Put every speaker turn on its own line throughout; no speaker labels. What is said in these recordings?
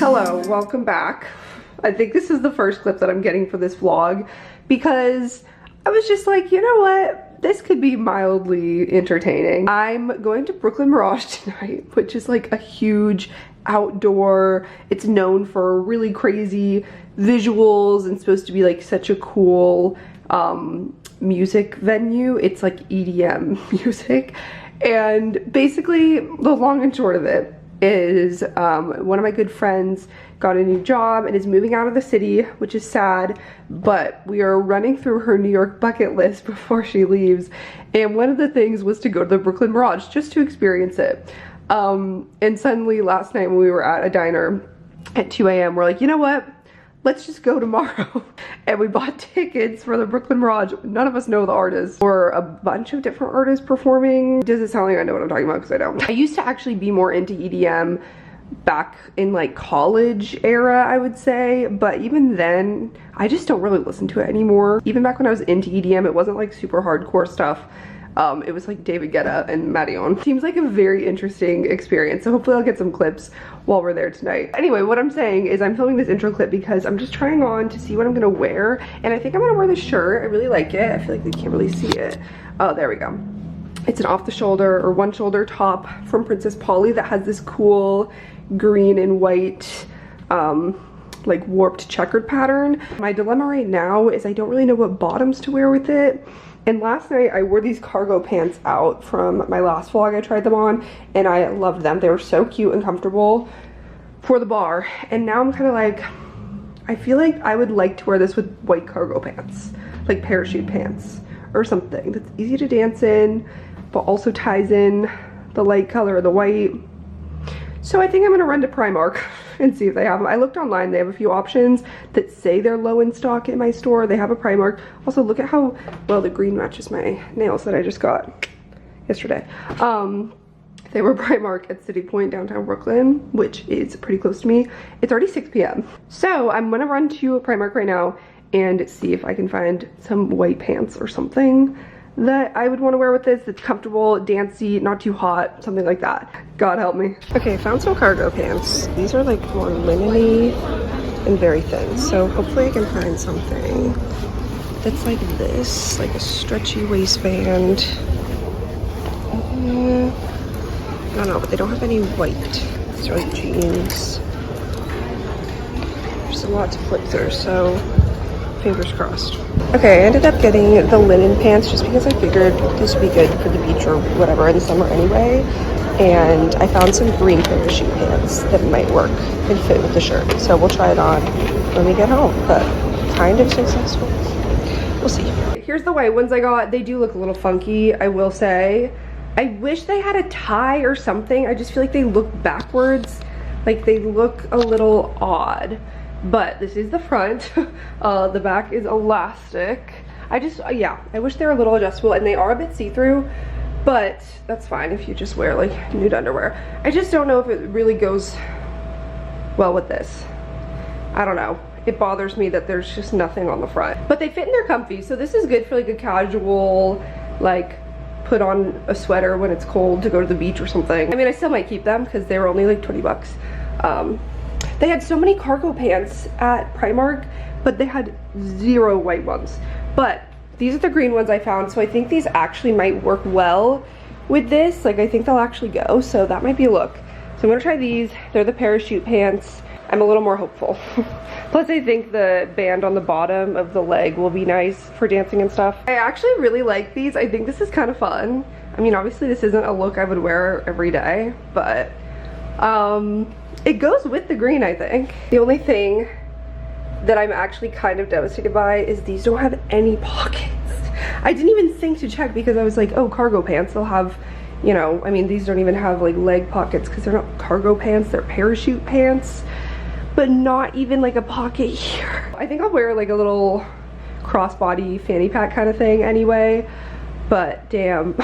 Hello, welcome back. I think this is the first clip that I'm getting for this vlog because I was just like, you know what? This could be mildly entertaining. I'm going to Brooklyn Mirage tonight, which is like a huge outdoor, it's known for really crazy visuals and supposed to be like such a cool music venue. It's like EDM music. And basically the long and short of it is one of my good friends got a new job and is moving out of the city, which is sad, but we are running through her New York bucket list before she leaves, and one of the things was to go to the Brooklyn Mirage just to experience it. And suddenly last night when we were at a diner at 2 a.m. we're like, you know what, let's just go tomorrow. And we bought tickets for the Brooklyn Mirage. None of us know the artists, or a bunch of different artists performing. Does it sound like I know what I'm talking about? Because I don't. I used to actually be more into EDM back in like college era, I would say, but even then I just don't really listen to it anymore. Even back when I was into EDM, it wasn't like super hardcore stuff. It was like David Guetta and Marion. Seems like a very interesting experience, so hopefully I'll get some clips while we're there tonight. Anyway, what I'm saying is I'm filming this intro clip because I'm just trying on to see what I'm gonna wear, and I think I'm gonna wear this shirt. I really like it. I feel like they can't really see it. Oh, there we go. It's an off the shoulder or one shoulder top from Princess Polly that has this cool green and white like warped checkered pattern. My dilemma right now is I don't really know what bottoms to wear with it. And last night I wore these cargo pants out from my last vlog. I tried them on and I loved them. They were so cute and comfortable for the bar. And now I'm kind of like, I feel like I would like to wear this with white cargo pants, like parachute pants or something that's easy to dance in, but also ties in the light color of the white. So I think I'm gonna run to Primark and see if they have them. I looked online, they have a few options that say they're low in stock in my store. They have a Primark. Also, look at how well the green matches my nails that I just got yesterday. They were Primark at City Point, downtown Brooklyn, which is pretty close to me. It's already 6 p.m. So I'm gonna run to a Primark right now and see if I can find some white pants or something that I would want to wear with this that's comfortable, dancey, not too hot, something like that. God help me. Okay, found some cargo pants. These are like more linen-y and very thin, so hopefully I can find something that's like this, like a stretchy waistband. I don't know, but they don't have any white. It's like jeans. There's a lot to flip through, so fingers crossed. Okay, I ended up getting the linen pants just because I figured this would be good for the beach or whatever in the summer anyway. And I found some green parachute pants that might work and fit with the shirt. So we'll try it on when we get home, but kind of successful. We'll see. Here's the white ones I got. They do look a little funky, I will say. I wish they had a tie or something. I just feel like they look backwards. Like they look a little odd. But this is the front. The back is elastic. Yeah, I wish they were a little adjustable, and they are a bit see-through, but that's fine if you just wear like nude underwear. I just don't know if it really goes well with this. I don't know. It bothers me that there's just nothing on the front. But they fit and they're comfy, so this is good for like a casual, like put on a sweater when it's cold to go to the beach or something. I mean, I still might keep them because they were only like 20 bucks. They had so many cargo pants at Primark, but they had 0 white ones. But these are the green ones I found, so I think these actually might work well with this. Like, I think they'll actually go, so that might be a look. So I'm gonna try these. They're the parachute pants. I'm a little more hopeful. Plus, I think the band on the bottom of the leg will be nice for dancing and stuff. I actually really like these. I think this is kind of fun. I mean, obviously this isn't a look I would wear every day, but it goes with the green, I think. The only thing that I'm actually kind of devastated by is these don't have any pockets. I didn't even think to check because I was like, oh, cargo pants, they'll have, you know, I mean, these don't even have like leg pockets because they're not cargo pants, they're parachute pants, but not even like a pocket here. I think I'll wear like a little crossbody fanny pack kind of thing anyway, but damn.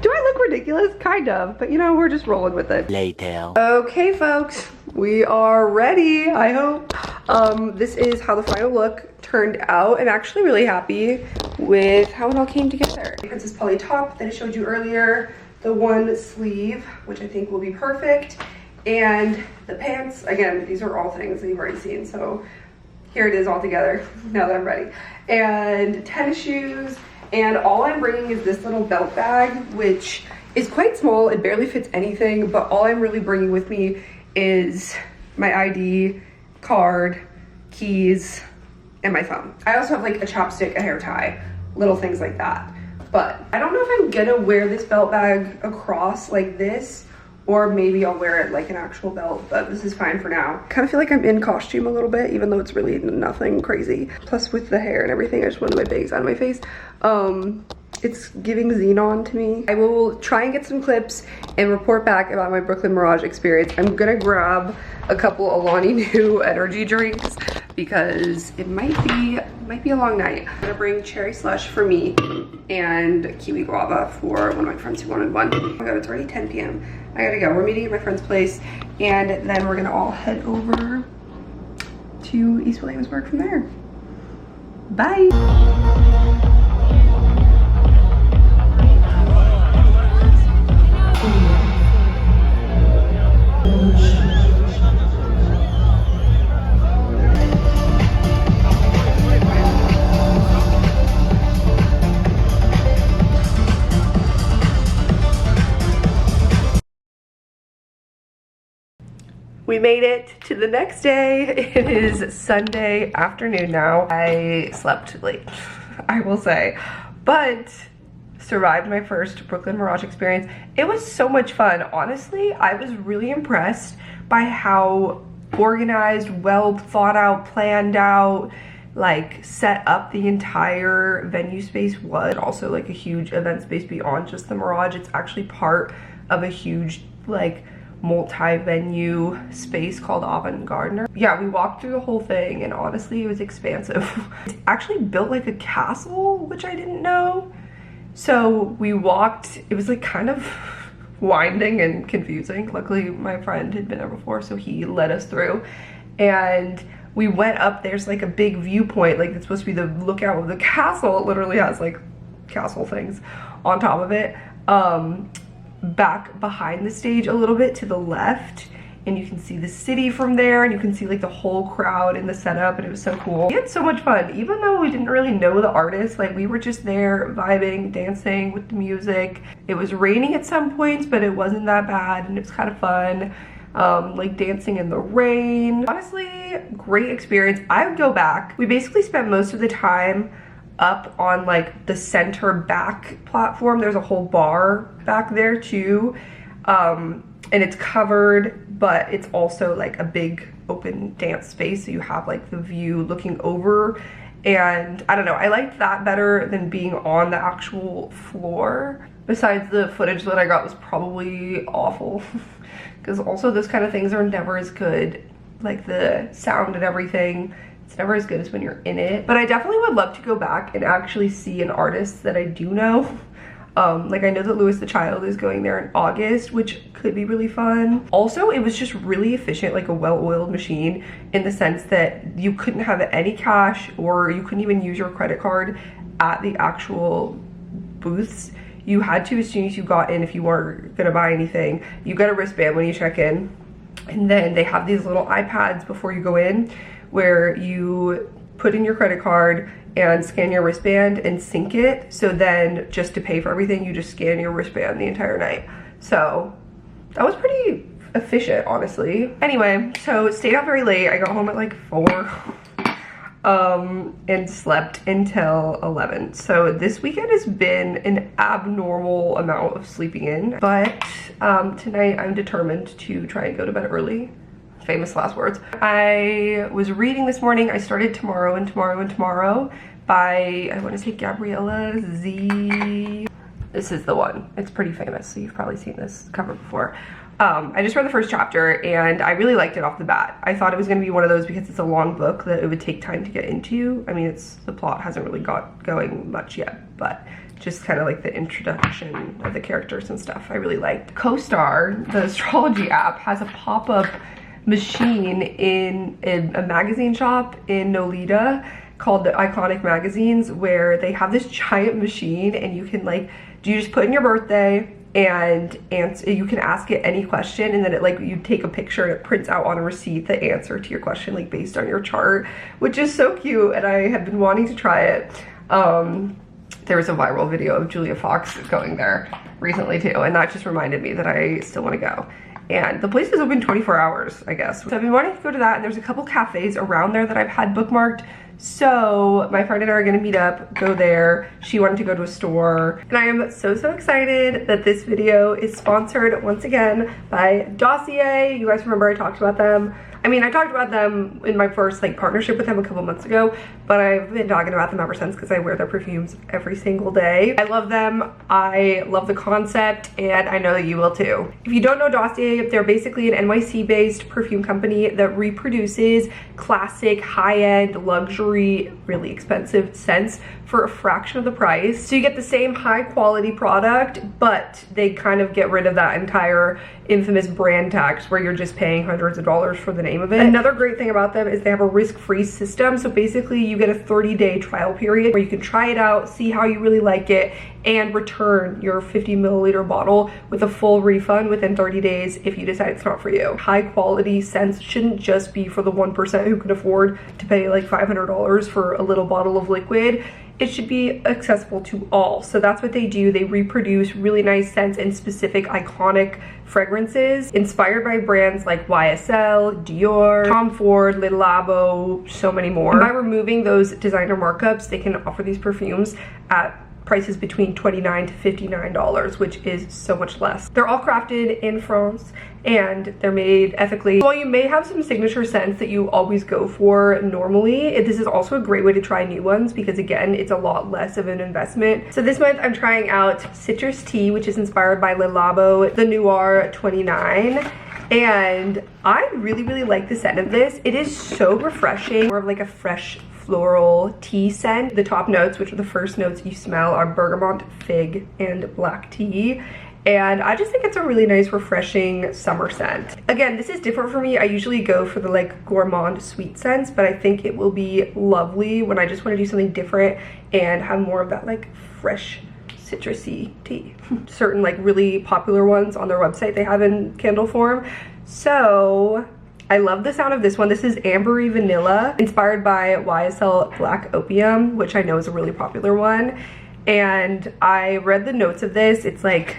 Do I look ridiculous? Kind of, but you know, we're just rolling with it.
Later.
Okay, folks, we are ready, I hope. This is how the final look turned out. I'm actually really happy with how it all came together. Princess Polly top that I showed you earlier, the one sleeve, which I think will be perfect, And the pants, again, these are all things that you've already seen, so here it is all together now that I'm ready. And tennis shoes, and all I'm bringing is this little belt bag, which is quite small. It barely fits anything, but all I'm really bringing with me is my ID, card, keys, and my phone. I also have like a chopstick, a hair tie, little things like that. But I don't know if I'm gonna wear this belt bag across like this, or maybe I'll wear it like an actual belt, but this is fine for now. Kind of feel like I'm in costume a little bit, even though it's really nothing crazy. Plus with the hair and everything, I just wanted my bags out of my face. It's giving Xenon to me. I will try and get some clips and report back about my Brooklyn Mirage experience. I'm gonna grab a couple Alani Nu energy drinks because it might be a long night. I'm gonna bring cherry slush for me and kiwi guava for one of my friends who wanted one. Oh my god, it's already 10 p.m. I gotta go. We're meeting at my friend's place, and then we're gonna all head over to East Williamsburg from there. Bye. We made it to the next day. It is Sunday afternoon now. I slept late, I will say, but survived my first Brooklyn Mirage experience. It was so much fun. Honestly, I was really impressed by how organized, well thought out, planned out, like set up the entire venue space was. Also like a huge event space beyond just the Mirage. It's actually part of a huge like multi-venue space called Avant-Garde. Yeah, we walked through the whole thing, and honestly it was expansive. It's actually built like a castle, which I didn't know. So we walked, it was like kind of winding and confusing. Luckily my friend had been there before, so he led us through, and we went up. There's like a big viewpoint, like it's supposed to be the lookout of the castle. It literally has like castle things on top of it. Back behind the stage a little bit to the left, and you can see the city from there, and you can see like the whole crowd in the setup, and it was so cool. We had so much fun, even though we didn't really know the artists. Like we were just there vibing, dancing with the music. It was raining at some points, but it wasn't that bad, and it was kind of fun. Like dancing in the rain. Honestly, great experience. I would go back. We basically spent most of the time up on like the center back platform. There's a whole bar back there too, and it's covered, but it's also like a big open dance space, so you have like the view looking over. And I don't know, I liked that better than being on the actual floor. Besides, the footage that I got was probably awful because also those kind of things are never as good, like the sound and everything. It's never as good as when you're in it. But I definitely would love to go back and actually see an artist that I do know. Like I know that Louis the Child is going there in August, which could be really fun. Also, it was just really efficient, like a well-oiled machine, in the sense that you couldn't have any cash, or you couldn't even use your credit card at the actual booths. You had to, as soon as you got in, if you weren't gonna buy anything, you got a wristband when you check in. And then they have these little iPads before you go in, where you put in your credit card and scan your wristband and sync it. So then just to pay for everything, you just scan your wristband the entire night. So that was pretty efficient, honestly. Anyway, so stayed up very late. I got home at like 4 and slept until 11. So this weekend has been an abnormal amount of sleeping in, but tonight I'm determined to try and go to bed early. Famous last words. I was reading this morning. I started Tomorrow and Tomorrow and Tomorrow by, I want to say, Gabriella Z. This is the one. It's pretty famous, so you've probably seen this cover before. I just read the first chapter and I really liked it off the bat. I thought it was going to be one of those, because it's a long book, that it would take time to get into. I mean, the plot hasn't really got going much yet, but just kind of like the introduction of the characters and stuff I really liked. CoStar, the astrology app, has a pop-up machine in a magazine shop in Nolita called the Iconic Magazines, where they have this giant machine, and you can like, you just put in your birthday and you can ask it any question, and then it, like, you take a picture and it prints out on a receipt the answer to your question, like based on your chart, which is so cute, and I have been wanting to try it. There was a viral video of Julia Fox going there recently too, and that just reminded me that I still want to go. And the place is open 24 hours, I guess. So I've been wanting to go to that, and there's a couple cafes around there that I've had bookmarked. So my friend and I are gonna meet up, go there. She wanted to go to a store. And I am so excited that this video is sponsored once again by Dossier. You guys remember I talked about them. I mean, I talked about them in my first like partnership with them a couple months ago, but I've been talking about them ever since because I wear their perfumes every single day. I love them, I love the concept, and I know that you will too. If you don't know Dossier, they're basically an NYC-based perfume company that reproduces classic, high-end, luxury, really expensive scents for a fraction of the price. So you get the same high-quality product, but they kind of get rid of that entire infamous brand tax where you're just paying hundreds of dollars for the name of it. Another great thing about them is they have a risk-free system. So basically you get a 30-day trial period where you can try it out, see how you really like it, and return your 50 milliliter bottle with a full refund within 30 days if you decide it's not for you. High quality scents shouldn't just be for the 1% who can afford to pay like $500 for a little bottle of liquid. It should be accessible to all. So that's what they do. They reproduce really nice scents and specific iconic fragrances inspired by brands like YSL, Dior, Tom Ford, Le Labo, so many more. And by removing those designer markups, they can offer these perfumes at prices between $29 to $59, which is so much less. They're all crafted in France and they're made ethically. While you may have some signature scents that you always go for normally, this is also a great way to try new ones because again, it's a lot less of an investment. So this month I'm trying out Citrus Tea, which is inspired by Le Labo, the Noir 29. And I really like the scent of this. It is so refreshing, more of like a fresh floral tea scent. The top notes, which are the first notes you smell, are bergamot, fig, and black tea. And I just think it's a really nice, refreshing summer scent. Again, this is different for me. I usually go for the like gourmand sweet scents, but I think it will be lovely when I just want to do something different and have more of that like fresh citrusy tea. Certain like really popular ones on their website they have in candle form. So I love the sound of this one. This is Ambery Vanilla, inspired by YSL Black Opium, which I know is a really popular one. And I read the notes of this. It's like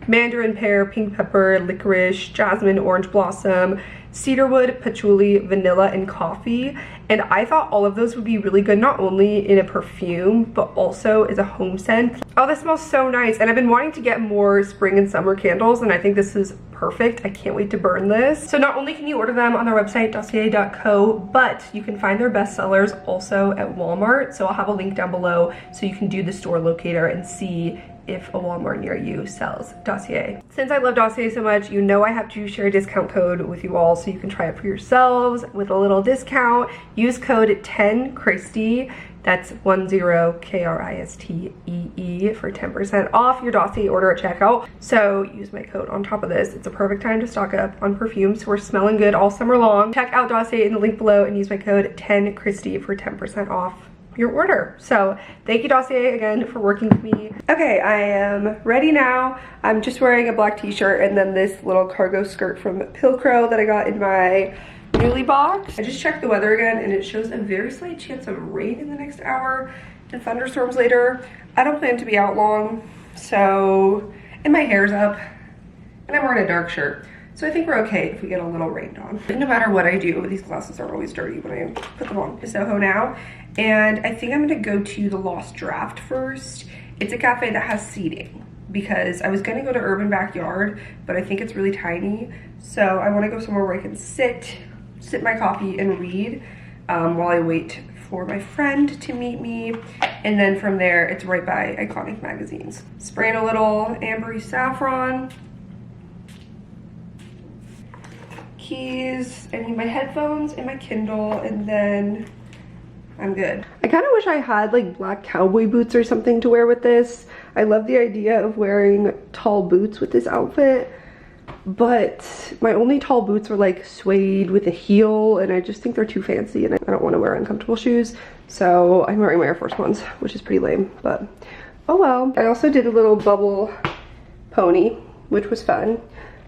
mandarin pear, pink pepper, licorice, jasmine, orange blossom, cedarwood, patchouli, vanilla, and coffee. And I thought all of those would be really good, not only in a perfume, but also as a home scent. Oh, this smells so nice. And I've been wanting to get more spring and summer candles, and I think this is perfect. I can't wait to burn this. So not only can you order them on their website, dossier.co, but you can find their bestsellers also at Walmart. So I'll have a link down below so you can do the store locator and see if a Walmart near you sells Dossier. Since I love Dossier so much, you know I have to share a discount code with you all so you can try it for yourselves with a little discount. Use code 10Kristee, that's 10 Kristee for 10% off your Dossier order at checkout. So use my code on top of this. It's a perfect time to stock up on perfumes. We're smelling good all summer long. Check out Dossier in the link below and use my code 10Kristee for 10% off your order. So thank you, Dossier, again for working with me. Okay, I am ready now. I'm just wearing a black t-shirt and then this little cargo skirt from Pilcrow that I got in my Newly box. I just checked the weather again and it shows a very slight chance of rain in the next hour and thunderstorms later. I don't plan to be out long, so, and my hair's up and I'm wearing a dark shirt. So I think we're okay if we get a little rained on. No matter what I do, these glasses are always dirty when I put them on. Soho now, and I think I'm gonna go to the Lost Draft first. It's a cafe that has seating because I was gonna go to Urban Backyard, but I think it's really tiny. So I wanna go somewhere where I can sip my coffee and read while I wait for my friend to meet me. And then from there, it's right by iconic magazines. Spraying a little ambery saffron. Keys, I need my headphones and my Kindle, and then I'm good. I kind of wish I had like black cowboy boots or something to wear with this. I love the idea of wearing tall boots with this outfit, but my only tall boots are like suede with a heel, and I just think they're too fancy and I don't want to wear uncomfortable shoes. So I'm wearing my Air Force Ones, which is pretty lame, but oh well. I also did a little bubble pony, which was fun.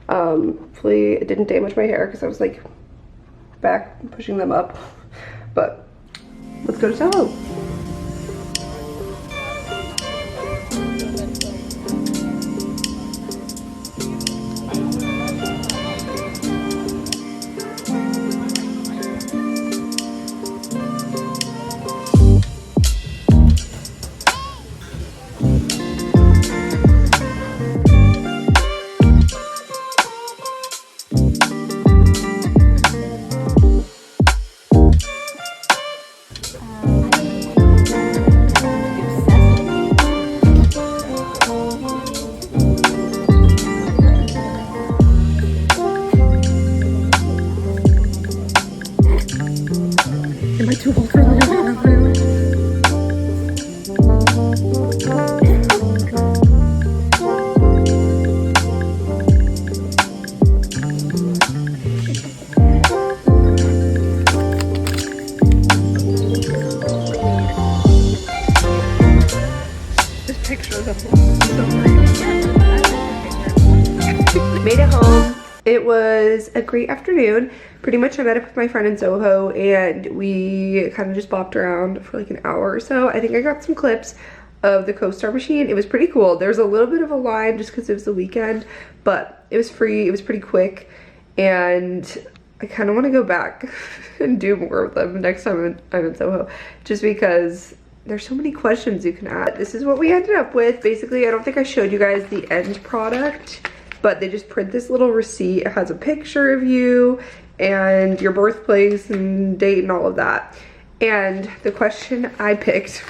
Hopefully it didn't damage my hair because I was like back pushing them up. But let's go to Soho. Am I too old for that? This picture is so made it home. It was a great afternoon. Pretty much I met up with my friend in Soho and we kind of just bopped around for like an hour or so. I think I got some clips of the CoStar machine. It was pretty cool. There's a little bit of a line just because it was the weekend, but it was free. It was pretty quick and I kind of want to go back and do more of them next time I'm in Soho, just because there's so many questions you can ask. This is what we ended up with. Basically, I don't think I showed you guys the end product, but they just print this little receipt. It has a picture of you and your birthplace and date and all of that. And the question I picked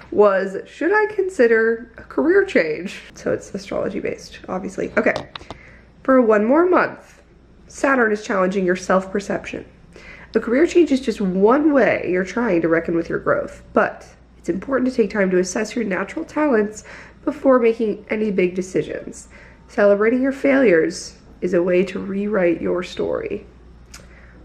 was, should I consider a career change? So it's astrology based, obviously. Okay, for one more month, Saturn is challenging your self-perception. A career change is just one way you're trying to reckon with your growth, but it's important to take time to assess your natural talents before making any big decisions. Celebrating your failures is a way to rewrite your story.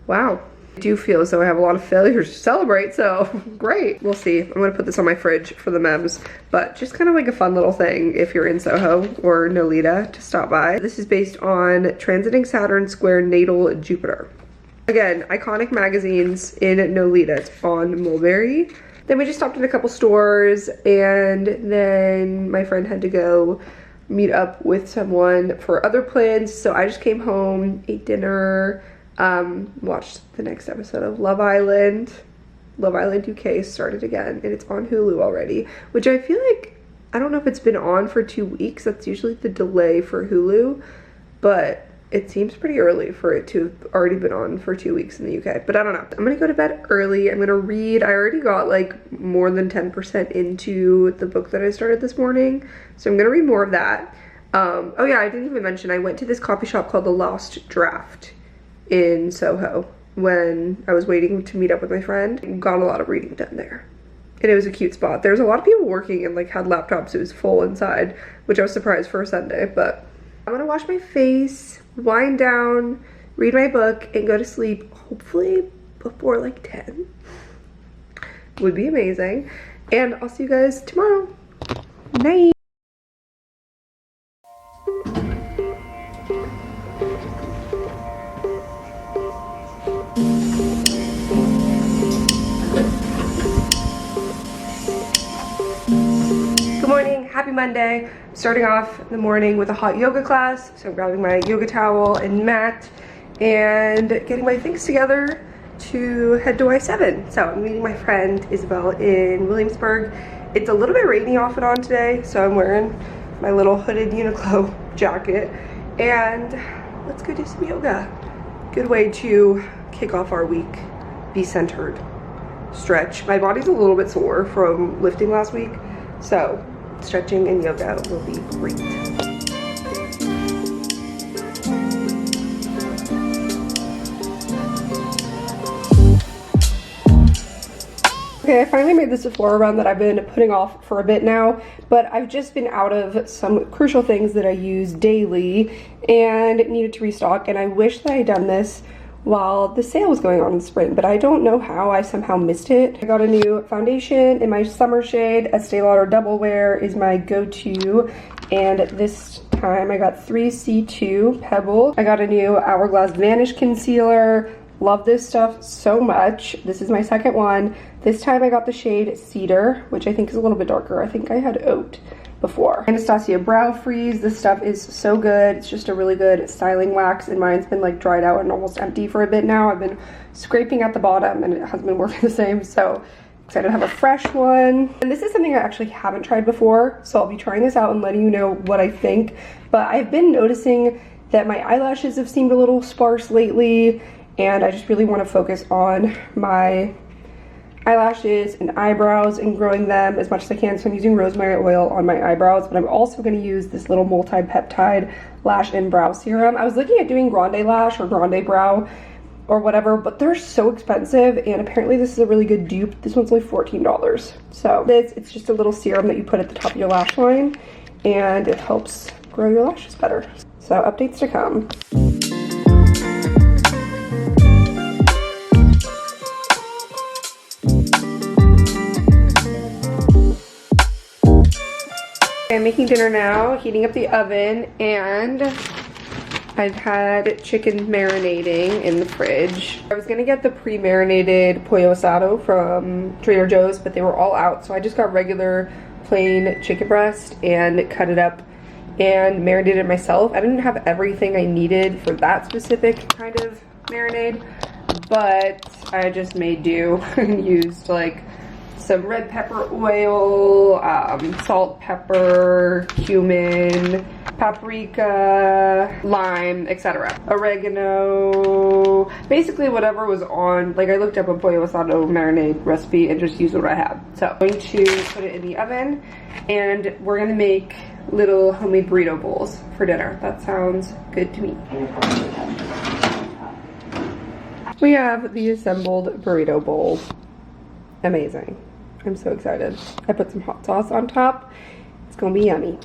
Wow. I do feel as though I have a lot of failures to celebrate, so great. We'll see. I'm gonna put this on my fridge for the memes, but just kind of like a fun little thing if you're in Soho or Nolita to stop by. This is based on transiting Saturn square natal Jupiter. Again, iconic magazines in Nolita. It's on Mulberry. Then we just stopped at a couple stores and then my friend had to go meet up with someone for other plans, so I just came home, ate dinner, watched the next episode of Love Island. Love Island UK started again and it's on Hulu already, which I feel like, I don't know if it's been on for 2 weeks. That's usually the delay for Hulu, but it seems pretty early for it to have already been on for 2 weeks in the UK, but I don't know. I'm gonna go to bed early. I'm gonna read. I already got like more than 10% into the book that I started this morning, so I'm gonna read more of that. Oh yeah, I didn't even mention I went to this coffee shop called The Lost Draft in Soho when I was waiting to meet up with my friend. Got a lot of reading done there. And it was a cute spot. There was a lot of people working and like had laptops. It was full inside, which I was surprised for a Sunday, but I'm gonna wash my face, wind down, read my book, and go to sleep, hopefully before like 10. Would be amazing. And I'll see you guys tomorrow. Night. Good morning, happy Monday. I'm starting off the morning with a hot yoga class, so I'm grabbing my yoga towel and mat and getting my things together to head to I-7. So I'm meeting my friend Isabel in Williamsburg. It's a little bit rainy off and on today, so I'm wearing my little hooded Uniqlo jacket and let's go do some yoga. Good way to kick off our week, be centered, stretch. My body's a little bit sore from lifting last week, so stretching and yoga will be great. Okay, I finally made this Sephora run that I've been putting off for a bit now, but I've just been out of some crucial things that I use daily and needed to restock, and I wish that I had done this while the sale was going on in spring, but I don't know how I somehow missed it. I got a new foundation in my summer shade. Estee Lauder Double Wear is my go-to, and this time I got 3C2 Pebble. I got a new Hourglass Vanish Concealer. Love this stuff so much. This is my second one. This time I got the shade Cedar, which I think is a little bit darker. I think I had Oat before. Anastasia Brow Freeze. This stuff is so good. It's just a really good styling wax, and mine's been like dried out and almost empty for a bit now. I've been scraping at the bottom and it hasn't been working the same, so excited to have a fresh one. And this is something I actually haven't tried before, so I'll be trying this out and letting you know what I think. But I've been noticing that my eyelashes have seemed a little sparse lately, and I just really want to focus on my eyelashes and eyebrows and growing them as much as I can. So I'm using rosemary oil on my eyebrows, but I'm also going to use this little multi-peptide lash and brow serum. I was looking at doing Grande Lash or Grande Brow or whatever, but they're so expensive, and apparently this is a really good dupe. This one's only $14. So it's just a little serum that you put at the top of your lash line, and it helps grow your lashes better. So updates to come. I'm making dinner now, heating up the oven, and I've had chicken marinating in the fridge. I was gonna get the pre-marinated pollo asado from Trader Joe's, but they were all out, so I just got regular plain chicken breast and cut it up and marinated it myself. I didn't have everything I needed for that specific kind of marinade, but I just made do and used like some red pepper oil, salt, pepper, cumin, paprika, lime, etc. Oregano, basically whatever was on, like I looked up a pollo asado marinade recipe and just used what I had. So I'm going to put it in the oven, and we're gonna make little homemade burrito bowls for dinner. That sounds good to me. We have the assembled burrito bowl. Amazing. I'm so excited. I put some hot sauce on top. It's gonna be yummy.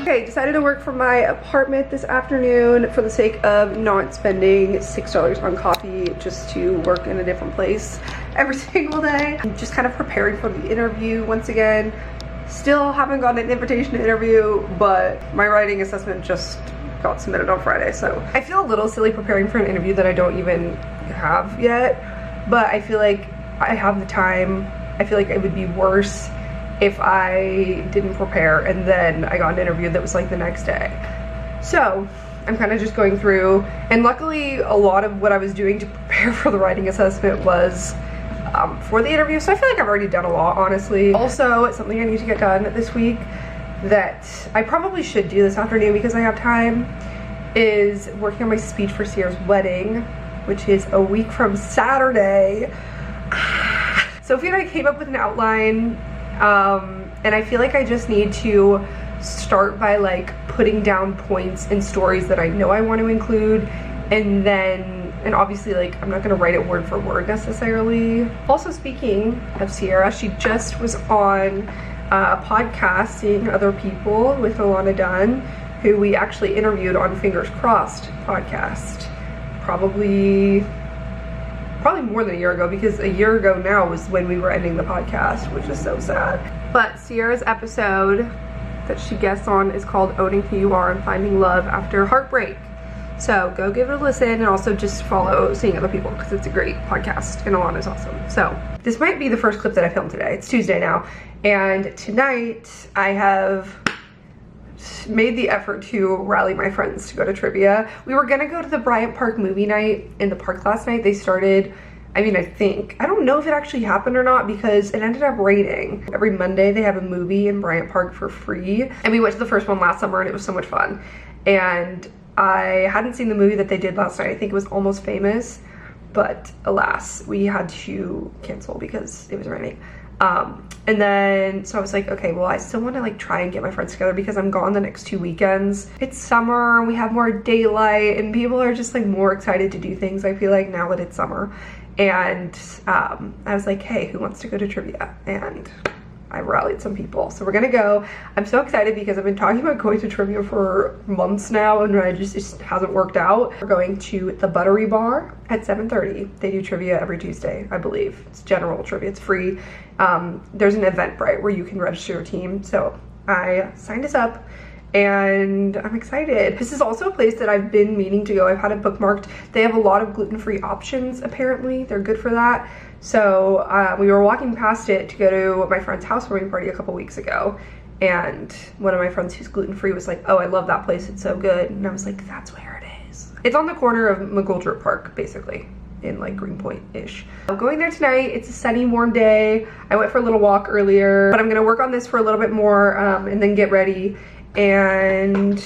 Okay, decided to work from my apartment this afternoon for the sake of not spending $6 on coffee just to work in a different place every single day. I'm just kind of preparing for the interview once again. Still haven't gotten an invitation to interview, but my writing assessment just got submitted on Friday, so I feel a little silly preparing for an interview that I don't even have yet. But I feel like I have the time. I feel like it would be worse if I didn't prepare and then I got an interview that was like the next day. So I'm kind of just going through, and luckily a lot of what I was doing to prepare for the writing assessment was for the interview, so I feel like I've already done a lot, honestly. Also, it's something I need to get done this week that I probably should do this afternoon because I have time, is working on my speech for Sierra's wedding, which is a week from Saturday. Sophie and I came up with an outline, and I feel like I just need to start by like putting down points and stories that I know I want to include, and obviously like I'm not gonna write it word for word necessarily. Also, speaking of Sierra, she just was on a podcast, Seeing Other People, with Alana Dunn, who we actually interviewed on Fingers Crossed podcast. Probably more than a year ago, because a year ago now was when we were ending the podcast, which is so sad. But Sierra's episode that she guests on is called Owning Who You Are and Finding Love After Heartbreak. So go give it a listen, and also just follow Seeing Other People because it's a great podcast and Alana's awesome. So this might be the first clip that I filmed today. It's Tuesday now, and tonight I have made the effort to rally my friends to go to trivia. We were gonna go to the Bryant Park movie night in the park last night. They started, I don't know if it actually happened or not because it ended up raining. Every Monday they have a movie in Bryant Park for free, and we went to the first one last summer and it was so much fun. And I hadn't seen the movie that they did last night. I think it was Almost Famous, but alas, we had to cancel because it was raining. And then, so I was like, okay, well, I still want to like try and get my friends together because I'm gone the next 2 weekends. It's summer, we have more daylight, and people are just like more excited to do things, I feel like, now that it's summer. And I was like, hey, who wants to go to trivia? And I rallied some people. So we're gonna go. I'm so excited because I've been talking about going to trivia for months now and it just hasn't worked out. We're going to the Buttery Bar at 7:30. They do trivia every Tuesday, I believe. It's general trivia, it's free. There's an Eventbrite where you can register your team. So I signed us up and I'm excited. This is also a place that I've been meaning to go. I've had it bookmarked. They have a lot of gluten-free options, apparently. They're good for that. So we were walking past it to go to my friend's housewarming party a couple weeks ago. And one of my friends who's gluten-free was like, oh, I love that place, it's so good. And I was like, that's where it is. It's on the corner of McGoldrick Park, basically, in like Greenpoint-ish. I'm going there tonight. It's a sunny, warm day. I went for a little walk earlier, but I'm gonna work on this for a little bit more and then get ready and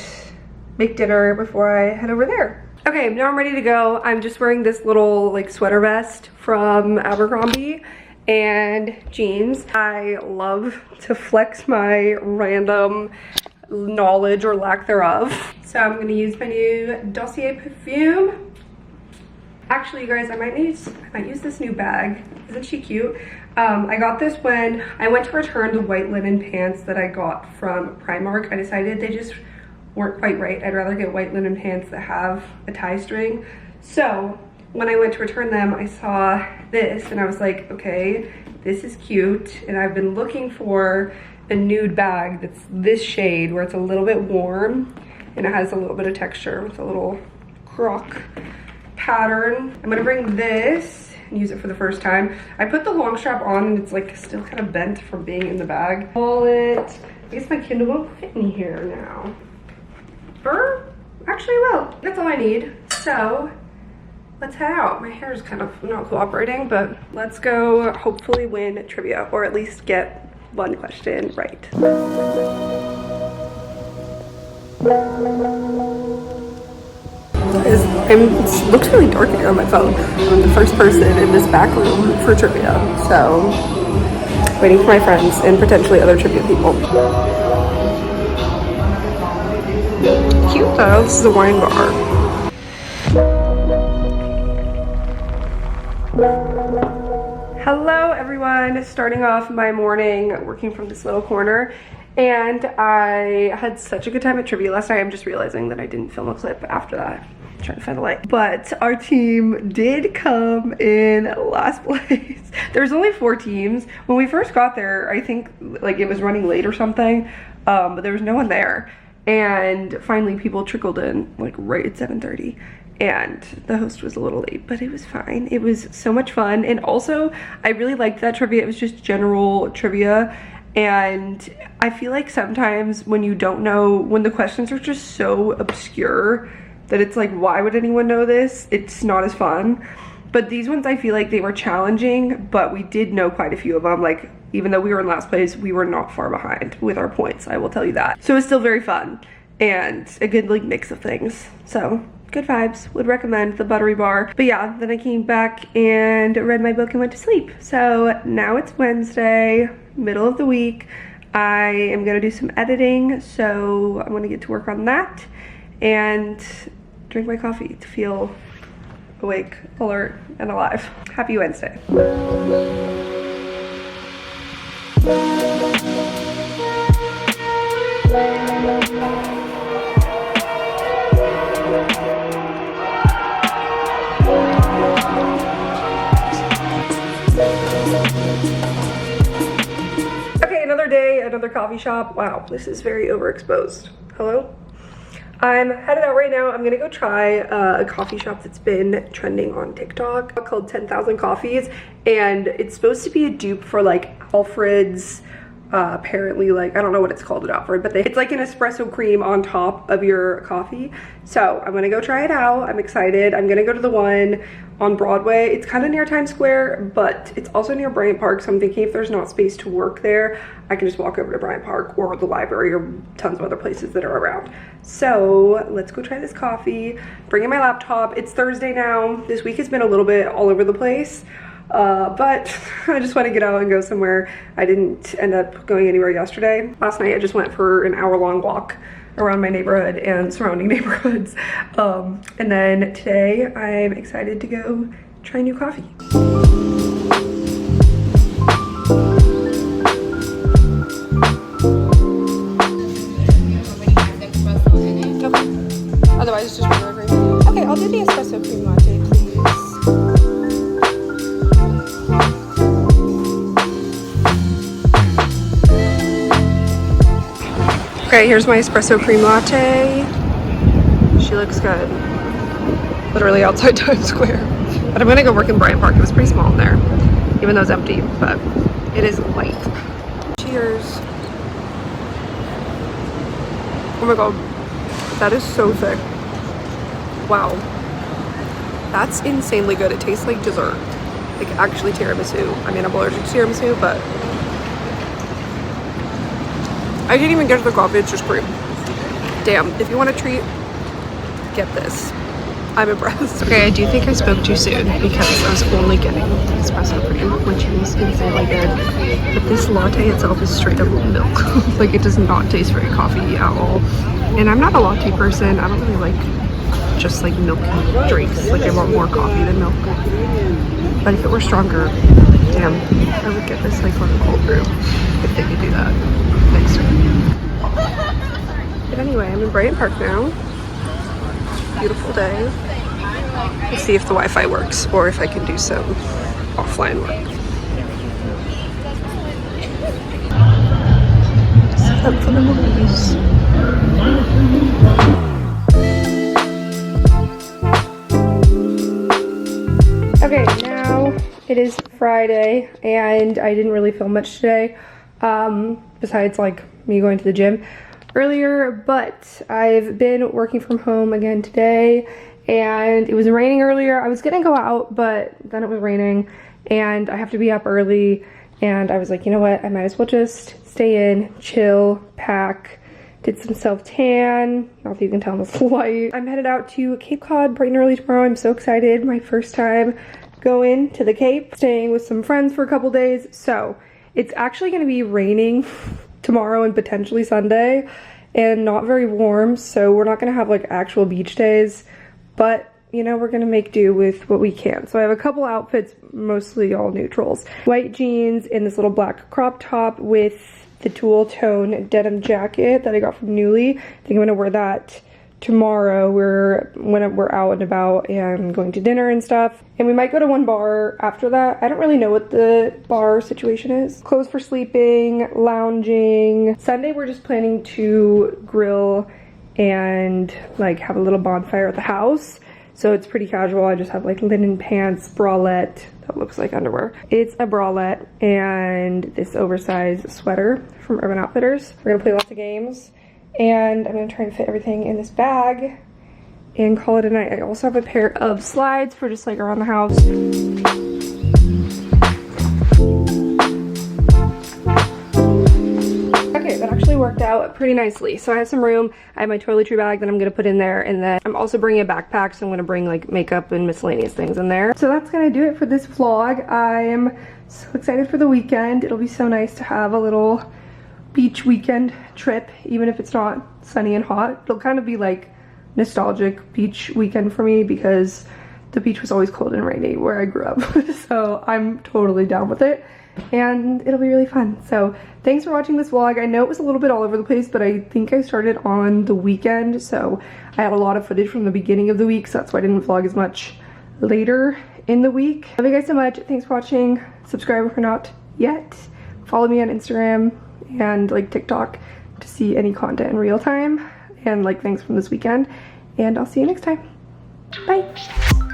make dinner before I head over there. Okay, now I'm ready to go. I'm just wearing this little like sweater vest from Abercrombie and jeans. I love to flex my random knowledge or lack thereof. So I'm gonna use my new Dossier perfume. Actually, you guys, I might use this new bag. Isn't she cute? I got this when I went to return the white linen pants that I got from Primark. I decided they just weren't quite right. I'd rather get white linen pants that have a tie string. So when I went to return them, I saw this and I was like, okay, this is cute. And I've been looking for a nude bag that's this shade where it's a little bit warm and it has a little bit of texture with a little croc pattern. I'm gonna bring this and use it for the first time. I put the long strap on and it's like still kind of bent from being in the bag. Wallet. I guess my Kindle won't fit in here now. Or actually will. That's all I need. So let's head out. My hair is kind of not cooperating, but let's go hopefully win trivia or at least get one question right. It looks really dark here on my phone. I'm the first person in this back room for trivia, so waiting for my friends and potentially other trivia people. Cute though, this is a wine bar. Hello everyone, starting off my morning working from this little corner. And I had such a good time at trivia last night. I'm just realizing that I didn't film a clip after that. I'm trying to find a light. But our team did come in last place. There's only 4 teams. When we first got there, I think like it was running late or something, but there was no one there. And finally people trickled in like right at 7:30. And the host was a little late, but it was fine. It was so much fun. And also, I really liked that trivia. It was just general trivia. And I feel like sometimes when you don't know, when the questions are just so obscure that it's like, why would anyone know this? It's not as fun. But these ones, I feel like they were challenging, but we did know quite a few of them. Like, even though we were in last place, we were not far behind with our points, I will tell you that. So it was still very fun and a good like mix of things. So good vibes, would recommend the Buttery Bar. But yeah, then I came back and read my book and went to sleep. So now it's Wednesday, middle of the week. I am gonna do some editing, so I'm gonna get to work on that and drink my coffee to feel awake, alert, and alive. Happy Wednesday. Okay, another day, another coffee shop. Wow, this is very overexposed. Hello? I'm headed out right now. I'm gonna go try a coffee shop that's been trending on TikTok called 10,000 Coffees, and it's supposed to be a dupe for like Alfred's, apparently, like, I don't know what it's called at Alfred, but it's like an espresso cream on top of your coffee. So I'm gonna go try it out. I'm excited. I'm gonna go to the one on Broadway. It's kind of near Times Square, but it's also near Bryant Park, so I'm thinking if there's not space to work there, I can just walk over to Bryant Park or the library or tons of other places that are around. So let's go try this coffee, bring in my laptop. It's Thursday now. This week has been a little bit all over the place, but I just want to get out and go somewhere. I didn't end up going anywhere yesterday. Last night I just went for an hour-long walk around my neighborhood and surrounding neighborhoods. And then today I'm excited to go try new coffee. Otherwise, it's just regular cream. Okay, I'll do the espresso cream latte, please. Okay, here's my espresso cream latte. She looks good. Literally outside Times Square. But I'm gonna go work in Bryant Park. It was pretty small in there, even though it's empty, but it is light. Cheers. Oh my god, that is so thick. Wow. That's insanely good. It tastes like dessert. Like actually tiramisu. I mean, I'm allergic to tiramisu, but I didn't even get to the coffee, it's just cream. Damn, if you want a treat, get this. I'm impressed. Okay, I do think I spoke too soon because I was only getting espresso cream, which is insanely good. But this latte itself is straight up milk. Like, it does not taste very coffee at all. And I'm not a latte person. I don't really like just like milk drinks. Like, I want more coffee than milk. But if it were stronger, damn, I would get this like on a cold brew if they could do that next week. But anyway, I'm in Bryant Park now. Beautiful day. Let's see if the Wi-Fi works or if I can do some offline work. Set up for the movies. Okay, now it is Friday and I didn't really film much today, besides like me going to the gym earlier, but I've been working from home again today and it was raining earlier. I was gonna go out, but then it was raining and I have to be up early and I was like, you know what, I might as well just stay in, chill, pack, did some self-tan, not that you can tell in this light. I'm headed out to Cape Cod bright and early tomorrow. I'm so excited, my first time going to the Cape, staying with some friends for a couple days. So it's actually gonna be raining tomorrow and potentially Sunday and not very warm, so we're not gonna have like actual beach days, but you know, we're gonna make do with what we can. So I have a couple outfits, mostly all neutrals. White jeans and this little black crop top with the dual tone denim jacket that I got from Nuuly. I think I'm gonna wear that tomorrow when we're out and about and going to dinner and stuff. And we might go to one bar after that. I don't really know what the bar situation is. Clothes for sleeping, lounging. Sunday we're just planning to grill and like have a little bonfire at the house. So it's pretty casual. I just have like linen pants, bralette, that looks like underwear. It's a bralette and this oversized sweater from Urban Outfitters. We're gonna play lots of games. And I'm gonna try and fit everything in this bag and call it a night. I also have a pair of slides for just like around the house. Okay, that actually worked out pretty nicely. So I have some room. I have my toiletry bag that I'm gonna put in there, and then I'm also bringing a backpack, so I'm gonna bring like makeup and miscellaneous things in there. So that's gonna do it for this vlog. I'm so excited for the weekend. It'll be so nice to have a little beach weekend trip, even if it's not sunny and hot. It'll kind of be like nostalgic beach weekend for me because the beach was always cold and rainy where I grew up. So I'm totally down with it and it'll be really fun. So thanks for watching this vlog. I know it was a little bit all over the place, but I think I started on the weekend, so I had a lot of footage from the beginning of the week, so that's why I didn't vlog as much later in the week. Love you guys so much. Thanks for watching. Subscribe if you're not yet. Follow me on Instagram and like TikTok to see any content in real time and like things from this weekend, and I'll see you next time. Bye.